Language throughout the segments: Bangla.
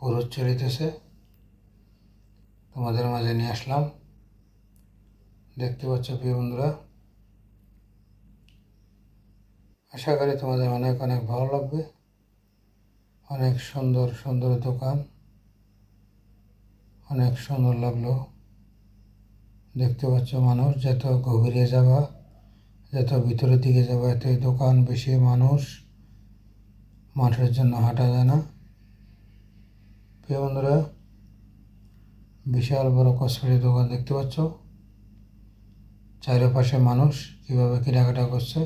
উরুদ চলিতেছে, তোমাদের মাঝে নিয়ে আসলাম। দেখতে পাচ্ছ প্রিয় বন্ধুরা, আশা করি তোমাদের অনেক অনেক ভালো লাগবে। অনেক সুন্দর সুন্দর দোকান, অনেক সুন্দর লাগলো। দেখতে পাচ্ছ মানুষ যত গভীরে যাবা, যত ভিতরের দিকে যাবা, এতই দোকান বেশি, মানুষের জন্য হাঁটা যায় না। প্রিয় বন্ধুরা, বিশাল বড় কসমেটিক দোকান দেখতে পাচ্ছ। চারপাশে মানুষ কীভাবে কেনাকাটা করছে,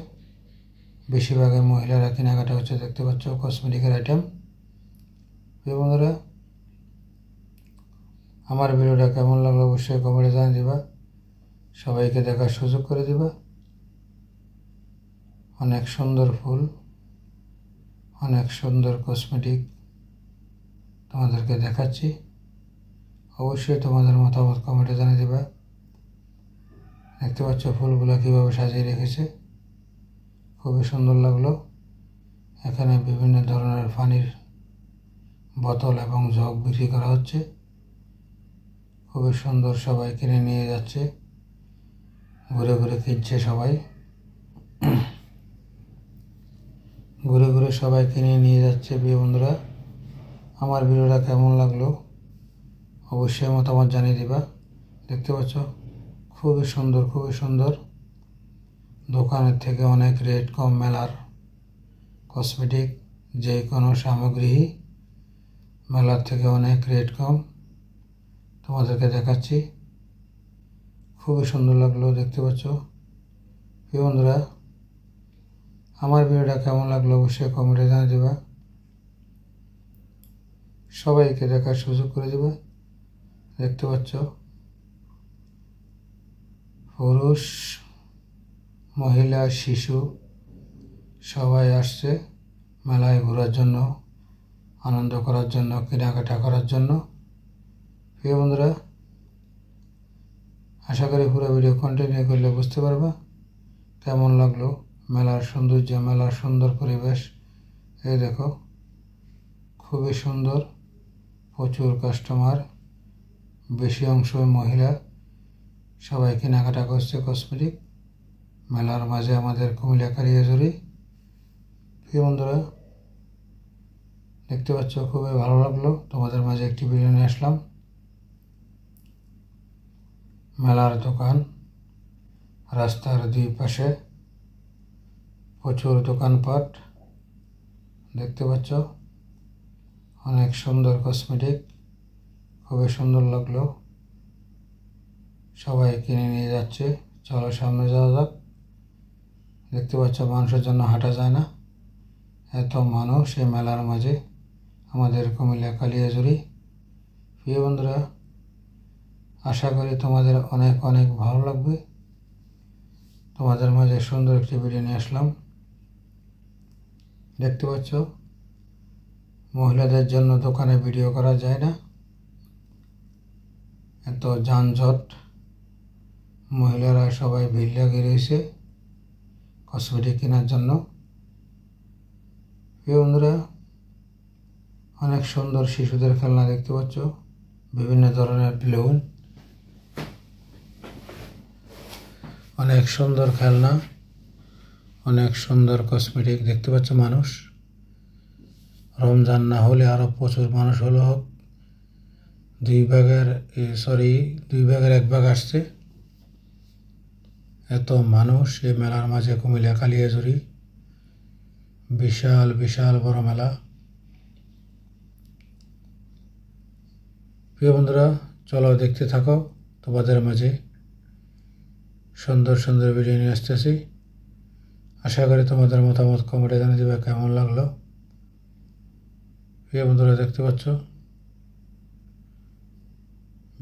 বেশিরভাগই মহিলারা কেনাকাটা করছে। দেখতে পাচ্ছ কসমেটিকের আইটেম। প্রিয় বন্ধুরা, আমার ভিডিওটা কেমন লাগলো অবশ্যই কমেন্টে জানিয়ে দিবা, সবাইকে দেখার সুযোগ করে দিবা। অনেক সুন্দর ফুল, অনেক সুন্দর কসমেটিক তোমাদেরকে দেখাচ্ছি। অবশ্যই তোমাদের মতামত কমেন্টে জানিয়ে দিবা। দেখতে পাচ্ছ ফুলগুলো কীভাবে সাজিয়ে রেখেছে, খুবই সুন্দর লাগলো। এখানে বিভিন্ন ধরনের পানির বোতল এবং জগ বিক্রি করা হচ্ছে, খুবই সুন্দর। সবাই কিনে নিয়ে যাচ্ছে, ঘুরে ঘুরে কিনছে সবাই, ঘুরে ঘুরে সবাই কিনে নিয়ে যাচ্ছে। প্রিয় বন্ধুরা, আমার ভিডিওটা কেমন লাগলো অবশ্যই মতামত জানিয়ে দিবা। দেখতে পাচ্ছ খুবই সুন্দর, খুবই সুন্দর। দোকানের থেকে অনেক রেট কম। মেলার কসমেটিক যে কোনো সামগ্রী মেলার থেকে অনেক রেট কম, তোমাদেরকে দেখাচ্ছি। খুবই সুন্দর লাগলো। দেখতে পাচ্ছ প্রিয় বন্ধুরা, আমার ভিডিওটা কেমন লাগলো অবশ্যই কমেন্টে জানিয়ে দেবা, সবাইকে দেখার সুযোগ করে দেবা। দেখতে পাচ্ছ পুরুষ, মহিলা, শিশু সবাই আসছে মেলায় ঘোরার জন্য, আনন্দ করার জন্য, কেনাকাটা করার জন্য। প্রিয় বন্ধুরা, আশা করি পুরো ভিডিও কন্টিনিউ করলে বুঝতে পারবা কেমন লাগলো মেলার সৌন্দর্য, মেলার সুন্দর পরিবেশ। এই দেখো খুবই সুন্দর, প্রচুর কাস্টমার, বেশি অংশ মহিলা, সবাই কেনাকাটা করছে কসমেটিক মেলার মাঝে আমাদের কুমিল্লা কালিয়াঝুরি। প্রিয় বন্ধুরা, দেখতে পাচ্ছ খুবই ভালো লাগলো, তোমাদের মাঝে একটি ভিডিও নিয়ে আসলাম। মেলার দোকান, রাস্তার দুই পাশে প্রচুর দোকানপাট। দেখতে পাচ্ছ অনেক সুন্দর কসমেটিক, খুবই সুন্দর লাগলো। সবাই কিনে নিয়ে যাচ্ছে, চলো সামনে যাওয়া যাক। দেখতে পাচ্ছ মানুষের জন্য হাঁটা যায় না, এত মানুষ এই মেলার মাঝে আমাদের কুমিল্লা কালিয়াঝুরি। প্রিয় বন্ধুরা, আশা করি তোমাদের অনেক অনেক ভালো লাগবে। তোমাদের মাঝে সুন্দর একটি ভিডিও নিয়ে আসলাম। দেখতে পাচ্ছ মহিলাদের জন্য দোকানে ভিডিও করা যায় না, এত যানজট, মহিলারা সবাই ভিড় লাগিয়ে রয়েছে কসমেটিক কেনার জন্য। প্রিয় বন্ধুরা, অনেক সুন্দর শিশুদের খেলনা দেখতে পাচ্ছ, বিভিন্ন ধরনের বেলুন, অনেক সুন্দর খেলনা, অনেক সুন্দর কসমেটিক। দেখতে পাচ্ছ মানুষ, রমজান না হলে আরও প্রচুর মানুষ হলো, হোক দুই ভাগের এক ভাগ আসছে। এত মানুষ এই মেলার মাঝে কুমিল্লা কালিয়াঝুরি, বিশাল বিশাল বড় মেলা। প্রিয় বন্ধুরা, চলো দেখতে থাকো, তোমাদের মাঝে সুন্দর সুন্দর ভিডিও নিয়ে আসতেছি। আশা করি তোমাদের মতামত কমেন্টে জানিয়ে দেবে কেমন লাগলো। প্রিয় বন্ধুরা, দেখতে পাচ্ছ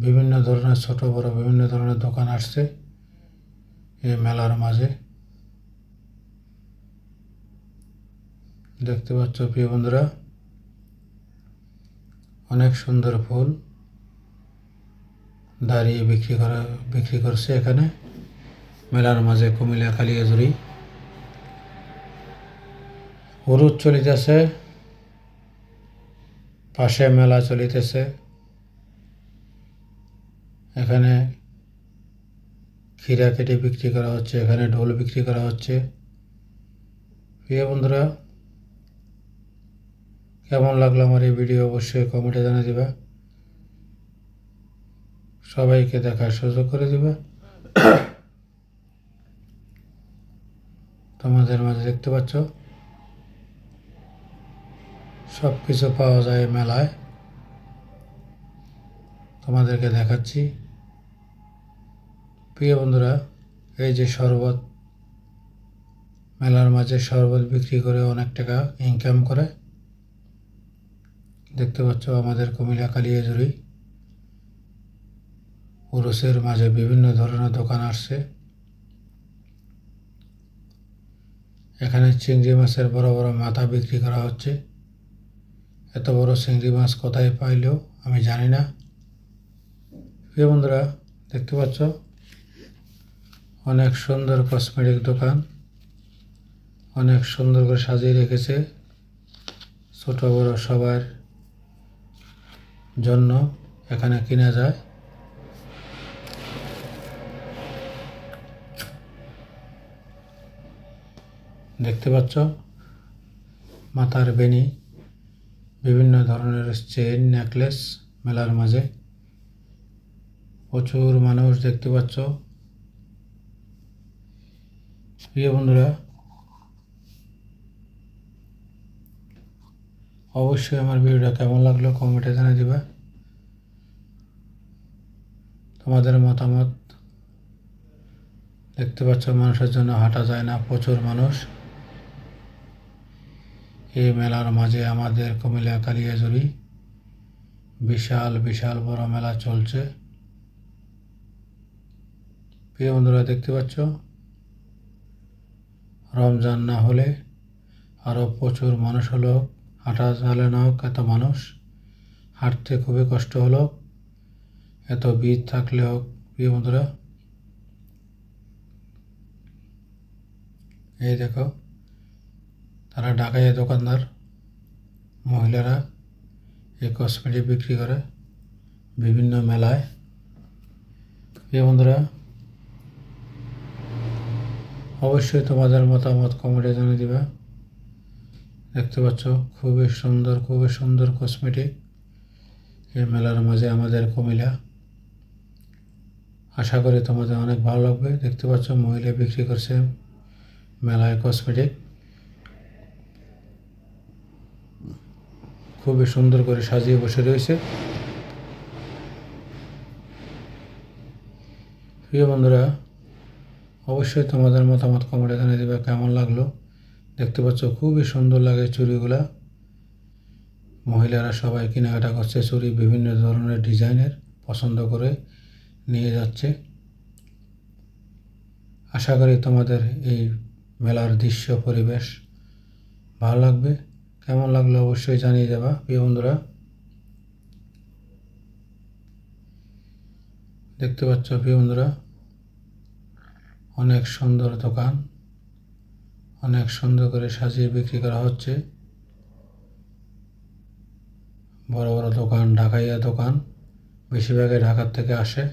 বিভিন্ন ধরনের ছোট বড় বিভিন্ন ধরনের দোকান আসছে এই মেলার মাঝে। দেখতে পাচ্ছ প্রিয় বন্ধুরা, অনেক সুন্দর ফুল দাঁড়িয়ে বিক্রি করছে এখানে মেলার মাঝে কুমিল্লা কালিয়াঝুরি। উরুদ চলিতেছে, পাশে মেলা চলিতেছে। এখানে ক্ষীরা কেটে বিক্রি করা হচ্ছে, এখানে ঢোল বিক্রি করা হচ্ছে। প্রিয় বন্ধুরা, কেমন লাগলো আমার এই ভিডিও অবশ্যই কমেন্টে জানিয়ে দিবা। সবাইকে দেখার সুযোগ করে দিবা। তোমাদের মাঝে দেখতে পাচ্ছ সব কিছু পাওয়া যায় মেলায়, তোমাদেরকে দেখাচ্ছি। প্রিয় বন্ধুরা, এই যে শরবত, মেলার মাঝে শরবত বিক্রি করে অনেক টাকা ইনকাম করে। দেখতে পাচ্ছ আমাদের কুমিল্লা কালিয়াজুড়ি উরুসের মাঝে বিভিন্ন ধরনের দোকান আসছে। এখানে চিংড়ি মাছের বড় বড় মাথা বিক্রি করা হচ্ছে। এত বড় চিংড়ি মাছ কোথায় পাইলেও আমি জানি না। প্রিয় বন্ধুরা, দেখতে পাচ্ছ অনেক সুন্দর কসমেটিক দোকান, অনেক সুন্দর করে সাজিয়ে রেখেছে। ছোট বড় সবার জন্য এখানে কিনা যায়। দেখতে পাচ্ছ মাথার বেনি, বিভিন্ন ধরনের চেইন, নেকলেস মেলার মাঝে। প্রচুর মানুষ দেখতে পাচ্ছ। প্রিয় বন্ধুরা, অবশ্যই আমার ভিডিওটা কেমন লাগলো কমেন্টে জানিয়ে দিবা। তোমাদের মতামত। দেখতে পাচ্ছ মানুষের জন্য হাঁটা যায় না, প্রচুর মানুষ। এই মেলার মাঝে আমাদের কুমিল্লা কালিয়াজুড়ি বিশাল বিশাল বড় মেলা চলছে। প্রিয় বন্ধুরা, দেখতে পাচ্ছ রমজান না হলে আরও প্রচুর মানুষ হলো। হাঁটা চলে না হোক, এত মানুষ হাঁটতে খুবই কষ্ট হলো, এত ভিড় থাকলেও। প্রিয় বন্ধুরা, এই দেখো তারা ঢাকাইয়া দোকানদার মহিলারা এই কসমেটিক বিক্রি করে বিভিন্ন মেলায়। প্রিয় বন্ধুরা, অবশ্যই তোমাদের মতামত কমেন্টে জানিয়ে দিবা। দেখতে পাচ্ছ খুবই সুন্দর কসমেটিক এই মেলার মাঝে আমাদের কুমিল্লা। আশা করি তোমাদের অনেক ভালো লাগবে। দেখতে পাচ্ছ মহিলা বিক্রি করছে মেলায় কসমেটিক, খুবই সুন্দর করে সাজিয়ে বসে রয়েছে। প্রিয় বন্ধুরা, অবশ্যই তোমাদের মতামত কমেন্টে জানিয়ে দেবে কেমন লাগলো। দেখতে পাচ্ছ খুবই সুন্দর লাগে চুড়িগুলা। মহিলারা সবাই কেনাকাটা করছে চুড়ি, বিভিন্ন ধরনের ডিজাইনের পছন্দ করে নিয়ে যাচ্ছে। আশা করি তোমাদের এই মেলার দৃশ্য পরিবেশ ভালো লাগবে। কেমন লাগলো অবশ্যই জানিয়ে যাবা। প্রিয় বন্ধুরা, দেখতে পাচ্ছ প্রিয় বন্ধুরা অনেক সুন্দর দোকান, অনেক সুন্দর করে সাজিয়ে বিক্রি করা হচ্ছে। বড় বড় দোকান, ঢাকাইয়া দোকান, বেশিরভাগই ঢাকার থেকে আসে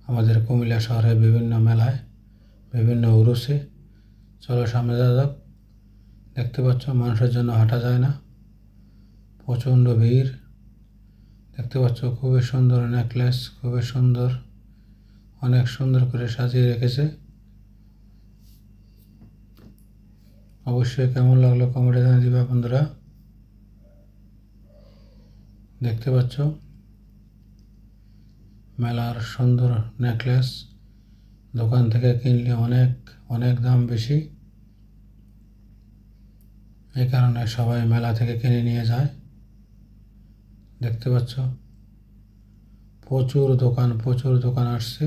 আমাদের কুমিল্লা শহরে বিভিন্ন মেলায়, বিভিন্ন উরুসে। চলো সামনে যাওয়া যাক। দেখতে পাচ্ছ মানুষের জন্য হাঁটা যায় না, প্রচণ্ড ভিড়। দেখতে পাচ্ছ খুবই সুন্দর নেকলেস, খুবই সুন্দর, অনেক সুন্দর করে সাজিয়ে রেখেছে। অবশ্যই কেমন লাগলো কমেন্টে জানিয়ে দিবা বন্ধুরা। দেখতে পাচ্ছ মেলার সুন্দর নেকলেস, দোকান থেকে কিনলে অনেক অনেক দাম বেশি, এই কারণে সবাই মেলা থেকে কিনে নিয়ে যায়। দেখতে পাচ্ছ প্রচুর দোকান আসছে।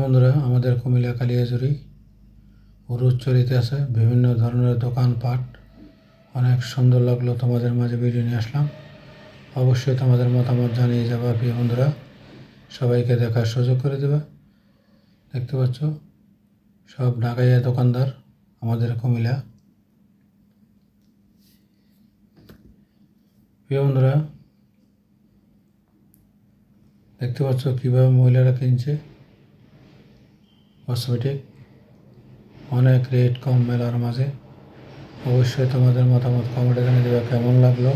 বন্ধুরা, আমাদের কুমিল্লা কালিয়াজুড়ি উরুস চলিতে আছে, বিভিন্ন ধরনের দোকানপাট। অনেক সুন্দর লাগলো তোমাদের মাঝে ভিডিও নিয়ে আসলাম। অবশ্যই তোমাদের মতামত জানিয়ে যাবা প্রিয় বন্ধুরা, সবাইকে দেখার সুযোগ করে দেবা। দেখতে পাচ্ছ সব ঢাকাইয়া দোকানদার আমাদের কুমিল্লা। প্রিয় বন্ধুরা, দেখতে পাচ্ছ কীভাবে মহিলারা কিনছে কসমেটিক অনেক রেট কম মেলার মাঝে। অবশ্যই তোমাদের মতামত কমেন্টে জানিয়ে দেবে কেমন লাগলো।